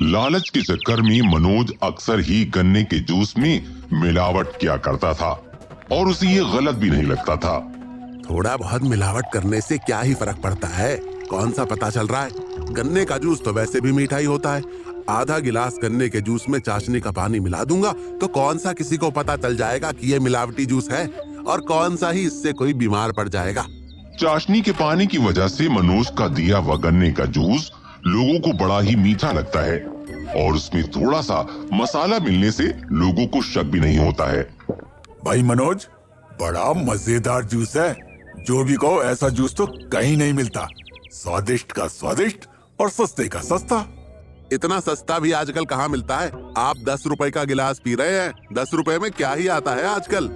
लालच के चक्कर में मनोज अक्सर ही गन्ने के जूस में मिलावट किया करता था और उसे ये गलत भी नहीं लगता था। थोड़ा बहुत मिलावट करने से क्या ही फर्क पड़ता है, कौन सा पता चल रहा है। गन्ने का जूस तो वैसे भी मीठा ही होता है। आधा गिलास गन्ने के जूस में चाशनी का पानी मिला दूंगा तो कौन सा किसी को पता चल जाएगा कि ये मिलावटी जूस है, और कौन सा ही इससे कोई बीमार पड़ जाएगा। चाशनी के पानी की वजह से मनोज का दिया हुआ गन्ने का जूस लोगों को बड़ा ही मीठा लगता है और उसमें थोड़ा सा मसाला मिलने से लोगों को शक भी नहीं होता है। भाई मनोज, बड़ा मजेदार जूस है। जो भी कहो, ऐसा जूस तो कहीं नहीं मिलता। स्वादिष्ट का स्वादिष्ट और सस्ते का सस्ता। इतना सस्ता भी आजकल कहाँ मिलता है। आप 10 रुपए का गिलास पी रहे हैं, 10 रुपए में क्या ही आता है आजकल।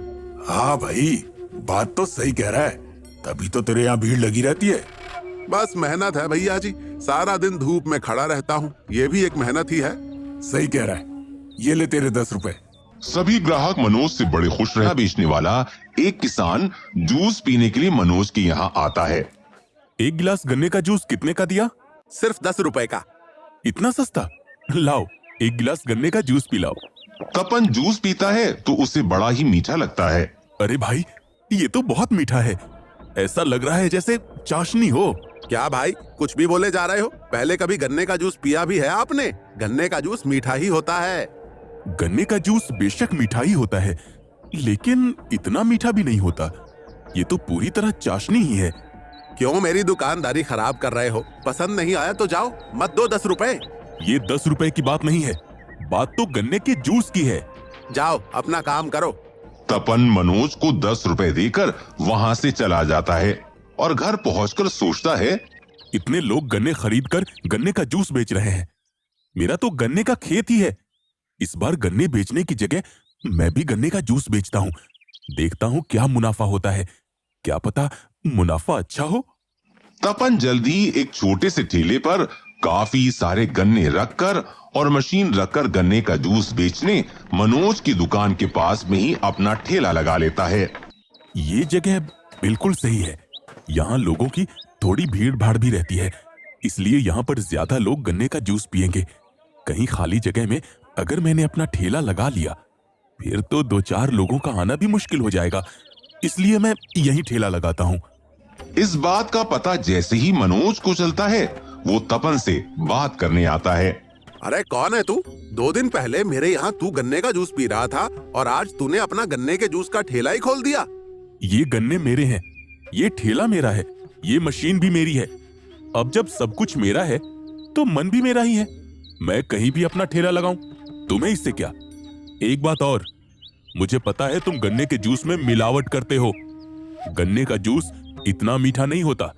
हाँ भाई, बात तो सही कह रहा है, तभी तो तेरे यहाँ भीड़ लगी रहती है। बस मेहनत है भैया जी, सारा दिन धूप में खड़ा रहता हूँ, ये भी एक मेहनत ही है। सही कह रहा है, ये ले तेरे 10 रुपए। सभी ग्राहक मनोज से बड़े खुश रहे। बेचने वाला एक किसान जूस पीने के लिए मनोज के यहाँ आता है। एक गिलास गन्ने का जूस कितने का दिया? सिर्फ 10 रुपए का। इतना सस्ता? लाओ, एक गिलास गन्ने का जूस पिलाओ। तपन जूस पीता है तो उसे बड़ा ही मीठा लगता है। अरे भाई, ये तो बहुत मीठा है, ऐसा लग रहा है जैसे चाशनी हो। क्या भाई, कुछ भी बोले जा रहे हो? पहले कभी गन्ने का जूस पिया भी है आपने? गन्ने का जूस मीठा ही होता है। गन्ने का जूस बेशक मीठा ही होता है, लेकिन इतना मीठा भी नहीं होता। ये तो पूरी तरह चाशनी ही है। क्यों मेरी दुकानदारी खराब कर रहे हो? पसंद नहीं आया तो जाओ, मत दो 10 रुपए। ये 10 रुपए की बात नहीं है, बात तो गन्ने के जूस की है। जाओ अपना काम करो। तपन मनोज को 10 रुपए देकर वहाँ से चला जाता है और घर पहुंचकर सोचता है, इतने लोग गन्ने खरीद कर गन्ने का जूस बेच रहे हैं, मेरा तो गन्ने का खेत ही है। इस बार गन्ने बेचने की जगह मैं भी गन्ने का जूस बेचता हूँ, देखता हूँ क्या मुनाफा होता है, क्या पता मुनाफा अच्छा हो। तपन जल्दी एक छोटे से ठेले पर काफी सारे गन्ने रखकर और मशीन रखकर गन्ने का जूस बेचने मनोज की दुकान के पास में ही अपना ठेला लगा लेता है। ये जगह बिल्कुल सही है, यहाँ लोगों की थोड़ी भीड़ भाड़ भी रहती है, इसलिए यहाँ पर ज्यादा लोग गन्ने का जूस पियेंगे। कहीं खाली जगह में अगर मैंने अपना ठेला लगा लिया, फिर तो 2-4 लोगों का आना भी मुश्किल हो जाएगा, इसलिए मैं यहीं ठेला लगाता हूँ। इस बात का पता जैसे ही मनोज को चलता है, वो तपन से बात करने आता है। अरे कौन है तू? 2 दिन पहले मेरे यहाँ तू गन्ने का जूस पी रहा था और आज तूने अपना गन्ने के जूस का ठेला ही खोल दिया। ये गन्ने मेरे हैं, ये ठेला मेरा है, ये मशीन भी मेरी है। अब जब सब कुछ मेरा है तो मन भी मेरा ही है, मैं कहीं भी अपना ठेला लगाऊं, तुम्हें इससे क्या। एक बात और, मुझे पता है तुम गन्ने के जूस में मिलावट करते हो। गन्ने का जूस इतना मीठा नहीं होता,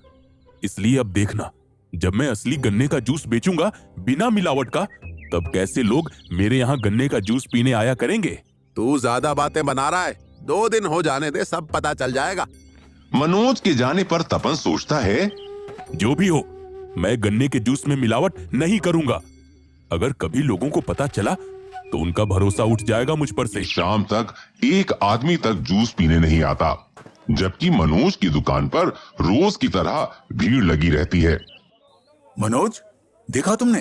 इसलिए अब देखना, जब मैं असली गन्ने का जूस बेचूंगा बिना मिलावट का, तब कैसे लोग मेरे यहाँ गन्ने का जूस पीने आया करेंगे। तू ज्यादा बातें बना रहा है, 2 दिन हो जाने दे, सब पता चल जाएगा। मनोज के जाने पर तपन सोचता है, जो भी हो, मैं गन्ने के जूस में मिलावट नहीं करूंगा। अगर कभी लोगों को पता चला तो उनका भरोसा उठ जाएगा मुझ पर से। शाम तक एक आदमी तक जूस पीने नहीं आता, जबकि मनोज की दुकान पर रोज की तरह भीड़ लगी रहती है। मनोज, देखा तुमने,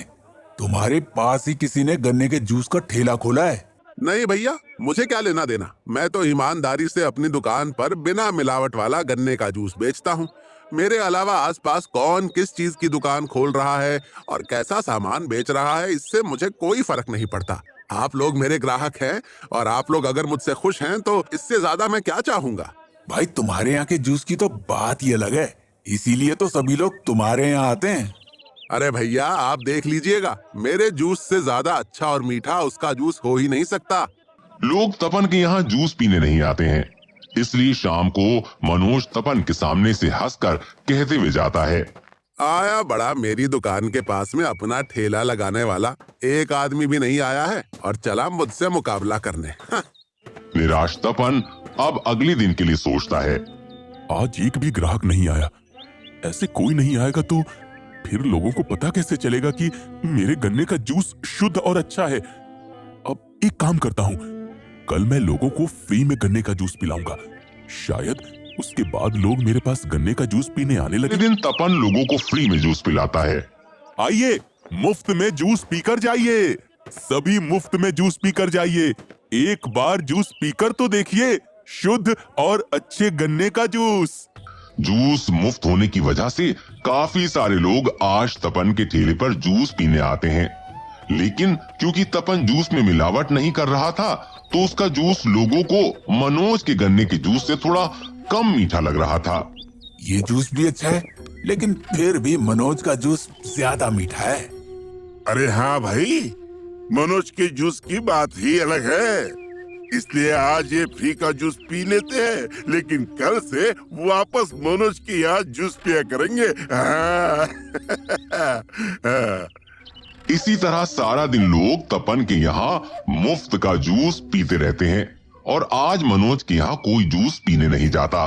तुम्हारे पास ही किसी ने गन्ने के जूस का ठेला खोला है। नहीं भैया, मुझे क्या लेना देना, मैं तो ईमानदारी से अपनी दुकान पर बिना मिलावट वाला गन्ने का जूस बेचता हूँ। मेरे अलावा आसपास कौन किस चीज की दुकान खोल रहा है और कैसा सामान बेच रहा है, इससे मुझे कोई फर्क नहीं पड़ता। आप लोग मेरे ग्राहक हैं और आप लोग अगर मुझसे खुश हैं तो इससे ज्यादा मैं क्या चाहूंगा। भाई, तुम्हारे यहाँ के जूस की तो बात ही अलग है, इसीलिए तो सभी लोग तुम्हारे यहाँ आते हैं। अरे भैया, आप देख लीजिएगा, मेरे जूस से ज्यादा अच्छा और मीठा उसका जूस हो ही नहीं सकता। लोग तपन के यहाँ जूस पीने नहीं आते हैं, इसलिए शाम को मनोज तपन के सामने से हंसकर कहते हुए जाता है, आया बड़ा मेरी दुकान के पास में अपना ठेला लगाने वाला, एक आदमी भी नहीं आया है और चला मुझसे मुकाबला करने। निराश तपन अब अगले दिन के लिए सोचता है, आज एक भी ग्राहक नहीं आया, ऐसे कोई नहीं आएगा तो फिर लोगों को पता कैसे चलेगा कि मेरे गन्ने का जूस शुद्ध और अच्छा है। अब एक काम करता हूँ, कल मैं लोगों को फ्री में गन्ने का जूस पिलाऊंगा, शायद उसके बाद लोग मेरे पास गन्ने का जूस पीने आने लगे। दिन तपन लोगों को फ्री में जूस पिलाता है। आइए, मुफ्त में जूस पीकर जाइए, सभी मुफ्त में जूस पीकर जाइए। एक बार जूस पीकर तो देखिए, शुद्ध और अच्छे गन्ने का जूस। जूस मुफ्त होने की वजह से काफी सारे लोग आज तपन के ठेले पर जूस पीने आते हैं। लेकिन क्योंकि तपन जूस में मिलावट नहीं कर रहा था, तो उसका जूस लोगों को मनोज के गन्ने के जूस से थोड़ा कम मीठा लग रहा था। ये जूस भी अच्छा है, लेकिन फिर भी मनोज का जूस ज्यादा मीठा है। अरे हाँ भाई, मनोज के जूस की बात ही अलग है। इसलिए आज ये फ्री का जूस पी लेते हैं, लेकिन कल से वापस मनोज के यहाँ जूस पिया करेंगे। इसी तरह सारा दिन लोग तपन के यहाँ मुफ्त का जूस पीते रहते हैं और आज मनोज के यहाँ कोई जूस पीने नहीं जाता।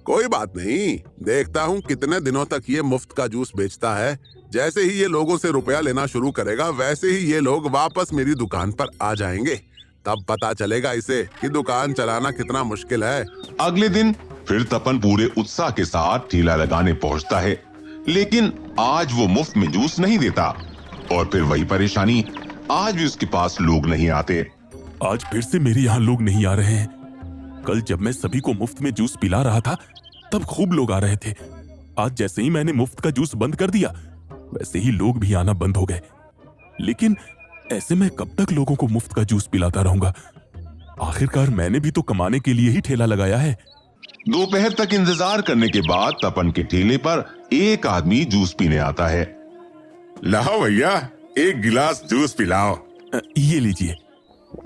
कोई बात नहीं, देखता हूँ कितने दिनों तक ये मुफ्त का जूस बेचता है। जैसे ही ये लोगों से रुपया लेना शुरू करेगा, वैसे ही ये लोग वापस मेरी दुकान पर आ जाएंगे। तब पता चलेगा इसे कि दुकान चलाना कितना मुश्किल है। अगले दिन फिर तपन पूरे उत्साह के साथ ठेला लगाने पहुंचता है, लेकिन आज वो मुफ्त में जूस नहीं देता। और फिर वही परेशानी, आज भी उसके पास लोग नहीं आते। आज फिर से मेरे यहाँ लोग नहीं आ रहे हैं। कल जब मैं सभी को मुफ्त में जूस पिला रहा था, तब खूब लोग आ रहे थे। आज जैसे ही मैंने मुफ्त का जूस बंद कर दिया, वैसे ही लोग भी आना बंद हो गए। लेकिन ऐसे मैं कब तक लोगों को मुफ्त का जूस पिलाता रहूंगा? आखिरकार मैंने भी तो कमाने के लिए ही ठेला लगाया है। दोपहर तक इंतजार करने के बाद तपन के ठेले पर एक आदमी जूस पीने आता है। लाओ भैया, एक गिलास जूस पिलाओ। ये लीजिए।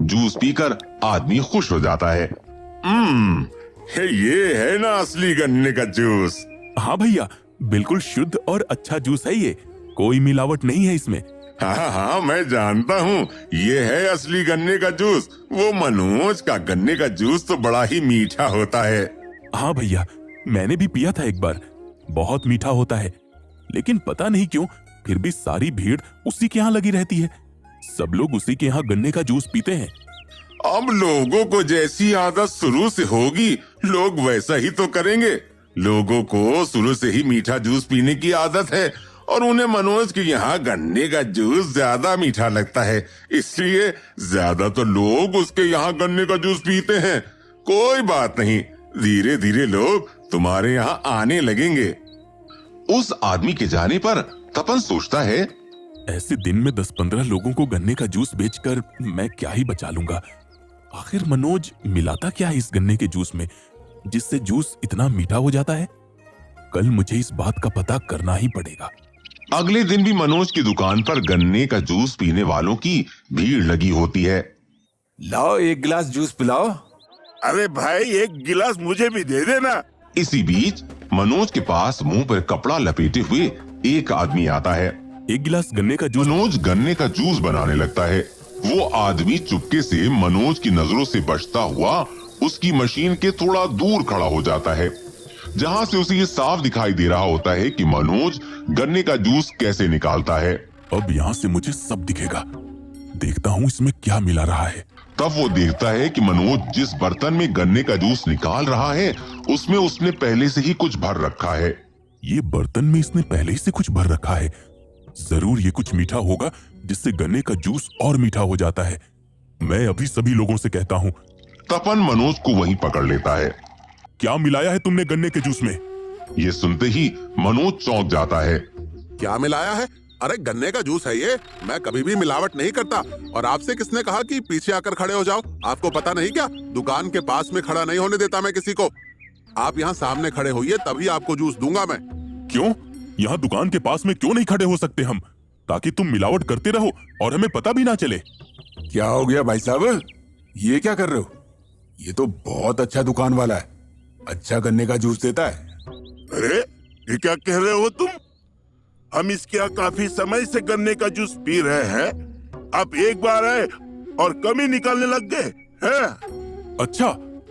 जूस पीकर आदमी खुश हो जाता है। ये है ना असली गन्ने का जूस। हाँ भैया, बिल्कुल शुद्ध और अच्छा जूस है ये, कोई मिलावट नहीं है इसमें। हाँ हाँ, मैं जानता हूँ, ये है असली गन्ने का जूस। वो मनोज का गन्ने का जूस तो बड़ा ही मीठा होता है। हाँ भैया, मैंने भी पिया था एक बार, बहुत मीठा होता है। लेकिन पता नहीं क्यों फिर भी सारी भीड़ उसी के यहाँ लगी रहती है। सब लोग उसी के यहाँ गन्ने का जूस पीते हैं। अब लोगों को जैसी आदत शुरू से होगी, लोग वैसा ही तो करेंगे। लोगों को शुरू से ही मीठा जूस पीने की आदत है और उन्हें मनोज के यहाँ गन्ने का जूस ज्यादा मीठा लगता है, इसलिए ज्यादा तो लोग उसके यहाँ गन्ने का जूस पीते हैं। कोई बात नहीं, धीरे धीरे लोग तुम्हारे यहाँ आने लगेंगे। उस आदमी के जाने पर तपन सोचता है, ऐसे दिन में 10-15 लोगों को गन्ने का जूस बेचकर मैं क्या ही बचा लूंगा। आखिर मनोज मिलाता क्या है इस गन्ने के जूस में, जिससे जूस इतना मीठा हो जाता है? कल मुझे इस बात का पता करना ही पड़ेगा। अगले दिन भी मनोज की दुकान पर गन्ने का जूस पीने वालों की भीड़ लगी होती है। लाओ एक गिलास जूस पिलाओ। अरे भाई, एक गिलास मुझे भी दे देना। इसी बीच मनोज के पास मुंह पर कपड़ा लपेटे हुए एक आदमी आता है। एक गिलास गन्ने का जूस। मनोज गन्ने का जूस बनाने लगता है। वो आदमी चुपके से मनोज की नजरों से बचता हुआ उसकी मशीन के थोड़ा दूर खड़ा हो जाता है, जहां से उसे ये साफ दिखाई दे रहा होता है कि मनोज गन्ने का जूस कैसे निकालता है। अब यहाँ से मुझे सब दिखेगा, देखता हूँ इसमें क्या मिला रहा है। तब वो देखता है कि मनोज जिस बर्तन में गन्ने का जूस निकाल रहा है, उसमें उसने पहले से ही कुछ भर रखा है। ये बर्तन में इसने पहले ही से कुछ भर रखा है। जरूर ये कुछ मीठा होगा, जिससे गन्ने का जूस और मीठा हो जाता है। मैं अभी सभी लोगों से कहता हूँ। तपन मनोज को वहीं पकड़ लेता है। क्या मिलाया है तुमने गन्ने के जूस में? ये सुनते ही मनोज चौंक जाता है। क्या मिलाया है? अरे गन्ने का जूस है ये, मैं कभी भी मिलावट नहीं करता। और आपसे किसने कहा कि पीछे आकर खड़े हो जाओ? आपको पता नहीं क्या, दुकान के पास में खड़ा नहीं होने देता मैं किसी को। आप यहाँ सामने खड़े होइए, तभी आपको जूस दूंगा मैं। क्यों? यहाँ दुकान के पास में क्यों नहीं खड़े हो सकते हम, ताकि तुम मिलावट करते रहो और हमें पता भी ना चले? क्या हो गया भाई साहब, ये क्या कर रहे हो? ये तो बहुत अच्छा दुकान वाला है, अच्छा गन्ने का जूस देता है। अरे ये क्या कह रहे हो तुम? हम इसके यहाँ काफी समय से गन्ने का जूस पी रहे हैं, आप एक बार आए और कमी निकालने लग गए हैं? अच्छा,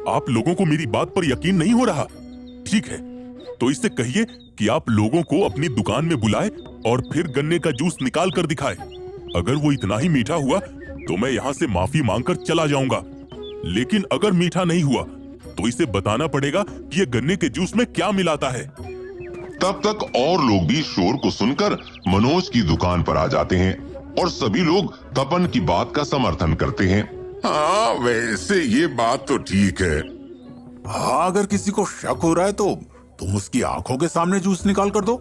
आप लोगों को मेरी बात पर यकीन नहीं हो रहा? ठीक है, तो इससे कहिए कि आप लोगों को अपनी दुकान में बुलाए और फिर गन्ने का जूस निकाल कर दिखाए। अगर वो इतना ही मीठा हुआ तो मैं यहाँ से माफी मांगकर चला जाऊंगा, लेकिन अगर मीठा नहीं हुआ तो इसे बताना पड़ेगा कि ये गन्ने के जूस में क्या मिलाता है। तब तक और लोग भी शोर को सुनकर मनोज की दुकान पर आ जाते हैं और सभी लोग तपन की बात का समर्थन करते हैं। हाँ, वैसे ये बात तो ठीक है। हाँ, अगर किसी को शक हो रहा है तो तुम उसकी आंखों के सामने जूस निकाल कर दो।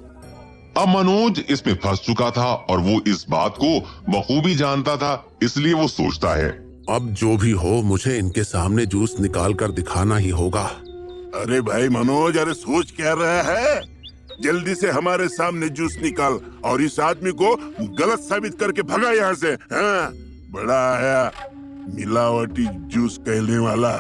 अब मनोज इसमें फंस चुका था और वो इस बात को बखूबी जानता था, इसलिए वो सोचता है, अब जो भी हो मुझे इनके सामने जूस निकाल कर दिखाना ही होगा। अरे भाई मनोज, अरे सोच क्या रहा है? जल्दी से हमारे सामने जूस निकाल और इस आदमी को गलत साबित करके भगा यहाँ से। हाँ, बड़ा आया मिलावटी जूस कहने वाला।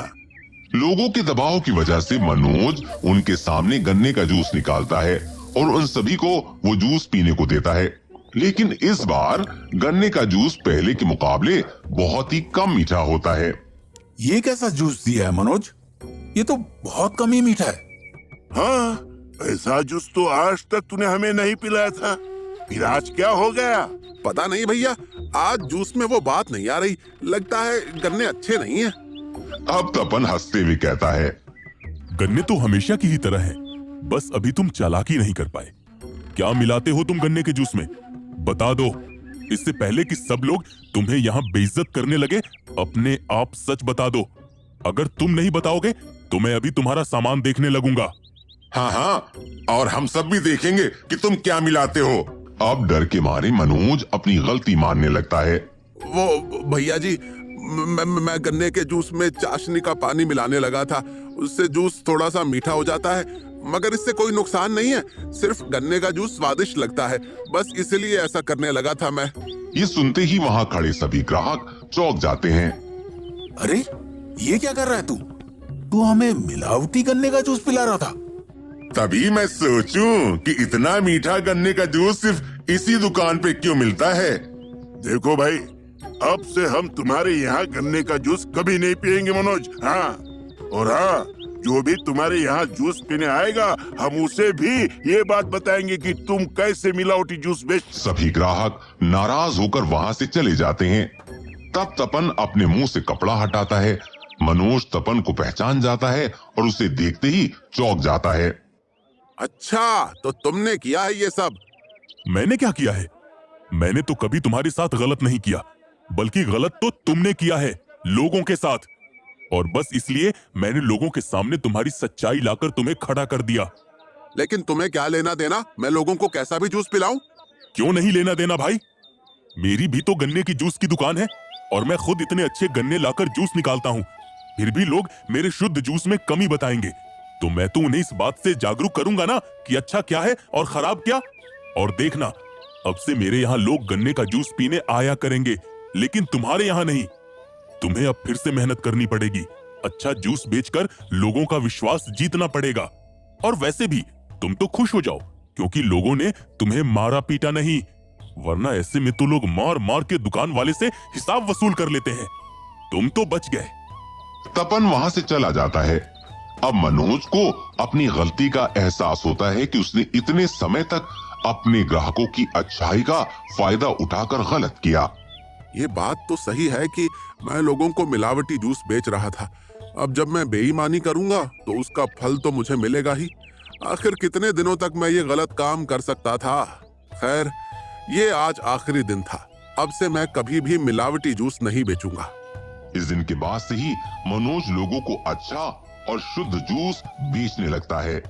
लोगों के दबाव की वजह से मनोज उनके सामने गन्ने का जूस निकालता है और उन सभी को वो जूस पीने को देता है। लेकिन इस बार गन्ने का जूस पहले के मुकाबले बहुत ही कम मीठा होता है। ये कैसा जूस दिया है मनोज? ये तो बहुत कम ही मीठा है। हाँ, ऐसा जूस तो आज तक तूने हमें नहीं पिलाया था। फिर आज क्या हो गया? पता नहीं भैया, आज जूस में वो बात नहीं आ रही। लगता है गन्ने अच्छे नहीं हैं। अब तपन हंसते हुए कहता है, गन्ने तो हमेशा की ही तरह है, बस अभी तुम चालाकी नहीं कर पाए। क्या मिलाते हो तुम गन्ने के जूस में? बता दो, इससे पहले कि सब लोग तुम्हें यहाँ बेइज्जत करने लगे। अपने आप सच बता दो। अगर तुम नहीं बताओगे तो मैं अभी तुम्हारा सामान देखने लगूंगा। हाँ हाँ, और हम सब भी देखेंगे कि तुम क्या मिलाते हो। अब डर के मारे मनोज अपनी गलती मानने लगता है। वो भैया जी, मैं गन्ने के जूस में चाशनी का पानी मिलाने लगा था। उससे जूस थोड़ा सा मीठा हो जाता है, मगर इससे कोई नुकसान नहीं है। सिर्फ गन्ने का जूस स्वादिष्ट लगता है, बस इसलिए ऐसा करने लगा था मैं। ये सुनते ही वहाँ खड़े सभी ग्राहक चौंक जाते हैं। अरे ये क्या कर रहा है तू? तू हमें मिलावटी गन्ने का जूस पिला रहा था। तभी मैं सोचूं कि इतना मीठा गन्ने का जूस सिर्फ इसी दुकान पे क्यों मिलता है। देखो भाई, अब से हम तुम्हारे यहाँ गन्ने का जूस कभी नहीं पियेंगे मनोज। हाँ, और हाँ, जो भी तुम्हारे यहाँ जूस पीने आएगा हम उसे भी ये बात बताएंगे कि तुम कैसे मिलावटी जूस बेच। सभी ग्राहक नाराज होकर वहाँ से चले जाते हैं। तब तपन अपने मुंह से कपड़ा हटाता है। मनोज तपन को पहचान जाता है और उसे देखते ही चौंक जाता है। अच्छा, तो तुमने किया है ये सब? मैंने क्या किया है? मैंने तो कभी तुम्हारे साथ गलत नहीं किया, बल्कि गलत तो तुमने किया है लोगों के साथ। और बस इसलिए मैंने लोगों के सामने तुम्हारी सच्चाई लाकर तुम्हें खड़ा कर दिया। लेकिन तुम्हें क्या लेना देना? मैं लोगों को कैसा भी जूस पिलाऊं? क्यों नहीं लेना देना भाई? मेरी भी तो गन्ने की जूस की दुकान है और मैं खुद इतने अच्छे गन्ने लाकर जूस निकालता हूँ। फिर भी लोग मेरे शुद्ध जूस में कमी बताएंगे, तो मैं तो उन्हें इस बात से जागरूक करूंगा ना कि अच्छा क्या है और खराब क्या। और देखना, अब से मेरे यहाँ लोग गन्ने का जूस पीने आया करेंगे, लेकिन तुम्हारे यहाँ नहीं। तुम्हें अब फिर से मेहनत करनी पड़ेगी, अच्छा जूस बेचकर लोगों का विश्वास जीतना पड़ेगा। और वैसे भी तुम तो खुश हो जाओ, क्योंकि लोगों ने तुम्हें मारा पीटा नहीं, वरना ऐसे में तो लोग मार मार के दुकान वाले से हिसाब वसूल कर लेते हैं। तुम तो बच गए। तपन वहाँ से चला जाता है। अब मनोज को अपनी गलती का एहसास होता है कि उसने इतने समय तक अपने ग्राहकों की अच्छाई का फायदा उठाकर गलत किया। ये बात तो सही है कि मैं लोगों को मिलावटी जूस बेच रहा था। अब जब मैं बेईमानी करूंगा तो उसका फल तो मुझे मिलेगा ही। आखिर कितने दिनों तक मैं ये गलत काम कर सकता था? खैर, ये आज आखिरी दिन था। अब से मैं कभी भी मिलावटी जूस नहीं बेचूंगा। इस दिन के बाद से ही मनोज लोगों को अच्छा और शुद्ध जूस बेचने लगता है।